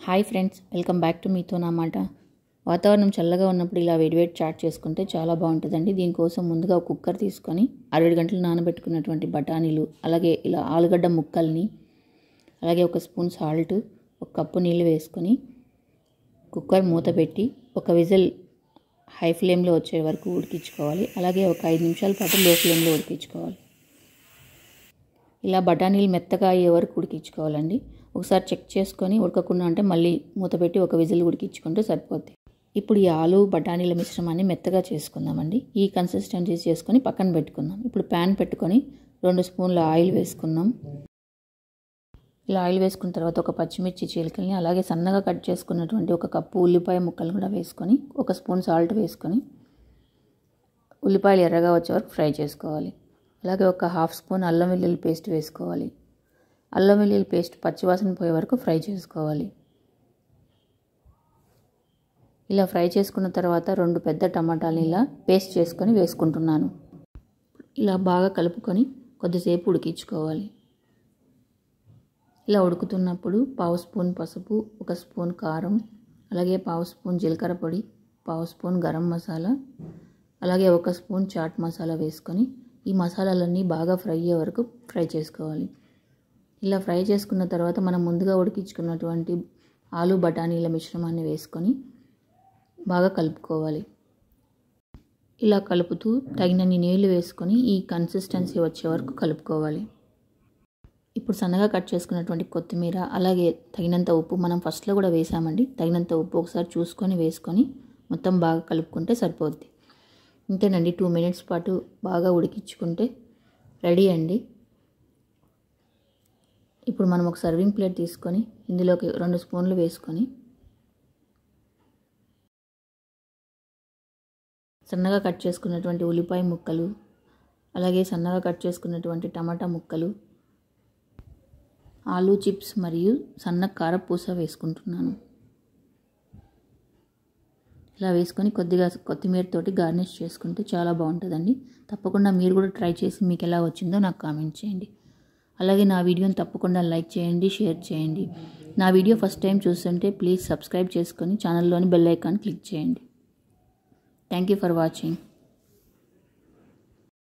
Hi friends, welcome back to మీతో నా మాట. వాతావరణం చల్లగా ఉన్నప్పుడు ఇలా వేడివేడి చాట్ చేసుకుంటే చాలా బాగుంటుందండి. దీనికోసం ముందుగా ఒక కుక్కర్ తీసుకొని 6 గంటలు నానబెట్టుకున్నటువంటి బఠానీలు, అలాగే ఇలా ఆలుగడ్డ ముక్కల్ని, అలాగే ఒక స్పూన్ సాల్ట్, ఒక కప్పు నీళ్ళు వేసుకొని కుక్కర్ మూత పెట్టి ఒక విజిల్ హై ఫ్లేమ్లో వచ్చే వరకు ఉడికించుకోవాలి. అలాగే ఒక 5 నిమిషాల పాటు లో ఫ్లేమ్లో ఉడికించుకోవాలి. ఇలా బఠానీలు మెత్తగా అయ్యే వరకు ఉడికించుకోవాలండి. ఒకసారి చెక్ చేసుకొని ఉడకకుండా అంటే మళ్ళీ మూత పెట్టి ఒక విజిల్ ఉడికించుకుంటే సరిపోద్ది. ఇప్పుడు ఈ ఆలు బఠానీల మిశ్రమాన్ని మెత్తగా చేసుకుందామండి. ఈ కన్సిస్టెన్సీ చేసుకొని పక్కన పెట్టుకుందాం. ఇప్పుడు ప్యాన్ పెట్టుకొని 2 స్పూన్ల ఆయిల్ వేసుకుందాం. ఇలా ఆయిల్ వేసుకున్న తర్వాత ఒక పచ్చిమిర్చి చీలికల్ని, అలాగే సన్నగా కట్ చేసుకున్నటువంటి ఒక కప్పు ఉల్లిపాయ ముక్కలు కూడా వేసుకొని, ఒక స్పూన్ సాల్ట్ వేసుకొని ఉల్లిపాయలు ఎర్రగా వచ్చే వరకు ఫ్రై చేసుకోవాలి. అలాగే ఒక హాఫ్ స్పూన్ అల్లం వెల్లుల్లి పేస్ట్ వేసుకోవాలి. అల్లం వెల్లుల్లి పేస్ట్ పచ్చివాసన పోయే వరకు ఫ్రై చేసుకోవాలి. ఇలా ఫ్రై చేసుకున్న తర్వాత 2 పెద్ద టమాటాలు ఇలా పేస్ట్ చేసుకొని వేసుకుంటున్నాను. ఇలా బాగా కలుపుకొని కొద్దిసేపు ఉడికించుకోవాలి. ఇలా ఉడుకుతున్నప్పుడు 1/2 స్పూన్ పసుపు, 1 స్పూన్ కారం, అలాగే 1/2 స్పూన్ జీలకర్ర పొడి, 1/2 స్పూన్ గరం మసాలా, అలాగే 1 స్పూన్ చాట్ మసాలా వేసుకొని ఈ మసాలాలన్నీ బాగా ఫ్రై అయ్యే వరకు ఫ్రై చేసుకోవాలి. ఇలా ఫ్రై చేసుకున్న తర్వాత మనం ముందుగా ఉడికించుకున్నటువంటి ఆలు బఠానీల మిశ్రమాన్ని వేసుకొని బాగా కలుపుకోవాలి. ఇలా కలుపుతూ తగినన్ని నీళ్లు వేసుకొని ఈ కన్సిస్టెన్సీ వచ్చే వరకు కలుపుకోవాలి. ఇప్పుడు సన్నగా కట్ చేసుకున్నటువంటి కొత్తిమీర, అలాగే తగినంత ఉప్పు, మనం ఫస్ట్లో కూడా వేసామండి. తగినంత ఉప్పు ఒకసారి చూసుకొని వేసుకొని మొత్తం బాగా కలుపుకుంటే సరిపోద్ది. ఇంతేనండి, 2 మినిట్స్ పాటు బాగా ఉడికించుకుంటే రెడీ అండి. ఇప్పుడు మనం ఒక సర్వింగ్ ప్లేట్ తీసుకొని ఇందులోకి 2 స్పూన్లు వేసుకొని సన్నగా కట్ చేసుకున్నటువంటి ఉల్లిపాయ ముక్కలు, అలాగే సన్నగా కట్ చేసుకున్నటువంటి టమాటా ముక్కలు, ఆలూ చిప్స్ మరియు సన్న కారపూస వేసుకుంటున్నాను. ఇలా వేసుకొని కొద్దిగా కొత్తిమీరతోటి గార్నిష్ చేసుకుంటే చాలా బాగుంటుందండి. తప్పకుండా మీరు కూడా ట్రై చేసి మీకు ఎలా వచ్చిందో నాకు కామెంట్ చేయండి. అలాగే నా వీడియోని తప్పకుండా లైక్ చేయండి, షేర్ చేయండి. నా వీడియో ఫస్ట్ టైం చూస్తుంటే ప్లీజ్ సబ్స్క్రైబ్ చేసుకొని ఛానల్లోని బెల్ ఐకాన్ క్లిక్ చేయండి. Thank you for watching.